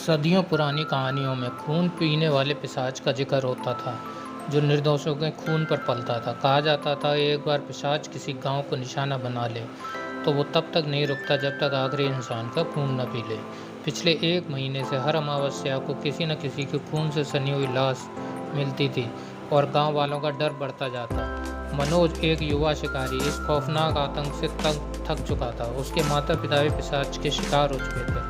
सदियों पुरानी कहानियों में खून पीने वाले पिशाच का जिक्र होता था, जो निर्दोषों के खून पर पलता था। कहा जाता था एक बार पिशाच किसी गांव को निशाना बना ले तो वो तब तक नहीं रुकता जब तक आखिरी इंसान का खून न पी ले। पिछले 1 महीने से हर अमावस्या को किसी न किसी के खून से सनी हुई लाश मिलती थी और गांव वालों का डर बढ़ता जाता। मनोज, एक युवा शिकारी, इस खौफनाक आतंक से थक चुका था। उसके माता पिता भी पिशाच के शिकार हो चुके थे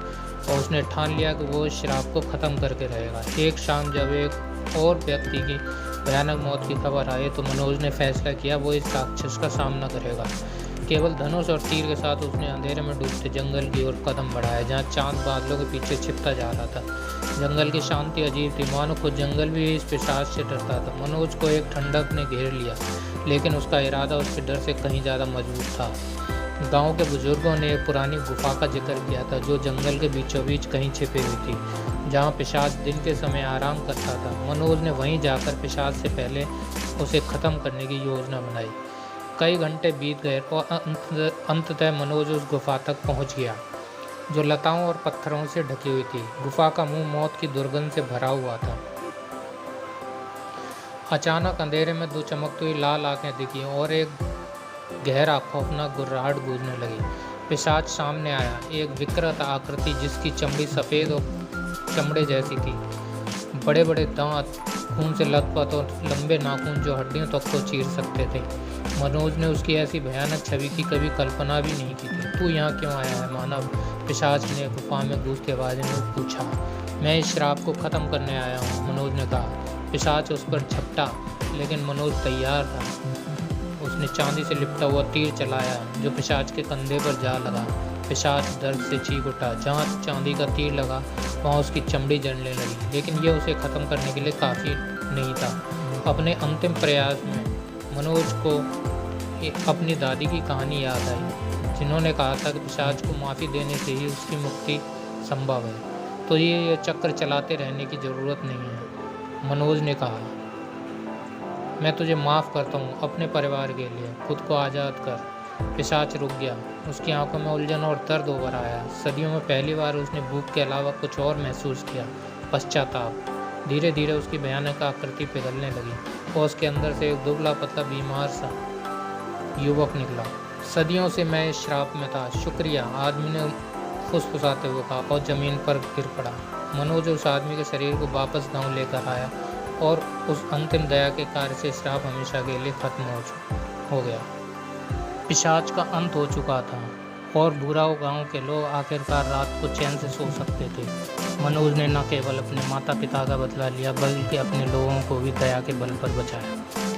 और उसने ठान लिया कि वो इस शराब को ख़त्म करके रहेगा। एक शाम जब एक और व्यक्ति की भयानक मौत की खबर आई तो मनोज ने फैसला किया वो इस राक्षस का सामना करेगा। केवल धनुष और तीर के साथ उसने अंधेरे में डूबते जंगल की ओर कदम बढ़ाया, जहाँ चांद बादलों के पीछे छिपता जा रहा था। जंगल की शांति अजीब थी, मानो खुद जंगल भी इस पिशाच से डरता था। मनोज को एक ठंडक ने घेर लिया, लेकिन उसका इरादा उसके डर से कहीं ज़्यादा मजबूत था। गांव के बुजुर्गों ने एक पुरानी गुफा का जिक्र किया था, जो जंगल के बीचों बीच कहीं छिपी हुई थी, जहां पिशाच दिन के समय आराम करता था। मनोज ने वहीं जाकर पिशाच से पहले उसे ख़त्म करने की योजना बनाई। कई घंटे बीत गए और अंततः मनोज उस गुफा तक पहुंच गया, जो लताओं और पत्थरों से ढकी हुई थी। गुफा का मुंह मौत की दुर्गंध से भरा हुआ था। अचानक अंधेरे में 2 चमकती हुई लाल आंखें दिखी और एक गहरा खौफनाक गुर्राहट गूंजने लगी। पिशाच सामने आया, एक विकृत आकृति जिसकी चमड़ी सफ़ेद और चमड़े जैसी थी, बड़े बड़े दांत, खून से लथपथ और लंबे नाखून जो हड्डियों तक को चीर सकते थे। मनोज ने उसकी ऐसी भयानक छवि की कभी कल्पना भी नहीं की थी। तू यहाँ क्यों आया है मानव? पिशाच ने गुफा में गूंजती आवाज़ में पूछा। मैं इस शराब को ख़त्म करने आया हूँ, मनोज ने कहा। पिशाच उस पर झपटा, लेकिन मनोज तैयार था। उसने चांदी से लिपटा हुआ तीर चलाया, जो पिशाच के कंधे पर जा लगा। पिशाच दर्द से चीख उठा। जहाँ चांदी का तीर लगा वहाँ उसकी चमड़ी जलने लगी, लेकिन यह उसे ख़त्म करने के लिए काफ़ी नहीं था। अपने अंतिम प्रयास में मनोज को अपनी दादी की कहानी याद आई, जिन्होंने कहा था कि पिशाच को माफ़ी देने से ही उसकी मुक्ति संभव है। तो ये चक्र चलाते रहने की ज़रूरत नहीं है। मनोज ने कहा, मैं तुझे माफ़ करता हूँ अपने परिवार के लिए, खुद को आज़ाद कर। पिशाच रुक गया। उसकी आंखों में उलझन और दर्द उभर आया। सदियों में पहली बार उसने भूख के अलावा कुछ और महसूस किया, पश्चाताप। धीरे धीरे उसकी भयानक आकृति पिघलने लगी और उसके अंदर से एक दुबला पतला बीमार सा युवक निकला। सदियों से मैं इस श्राप में था, शुक्रिया, आदमी ने फुसफुसाते हुए कहा और ज़मीन पर गिर पड़ा। मनोज उस आदमी के शरीर को वापस गाँव लेकर आया और उस अंतिम दया के कार्य से श्राप हमेशा के लिए खत्म हो गया। पिशाच का अंत हो चुका था और बुराऊ गांव के लोग आखिरकार रात को चैन से सो सकते थे। मनोज ने न केवल अपने माता पिता का बदला लिया, बल्कि अपने लोगों को भी दया के बल पर बचाया।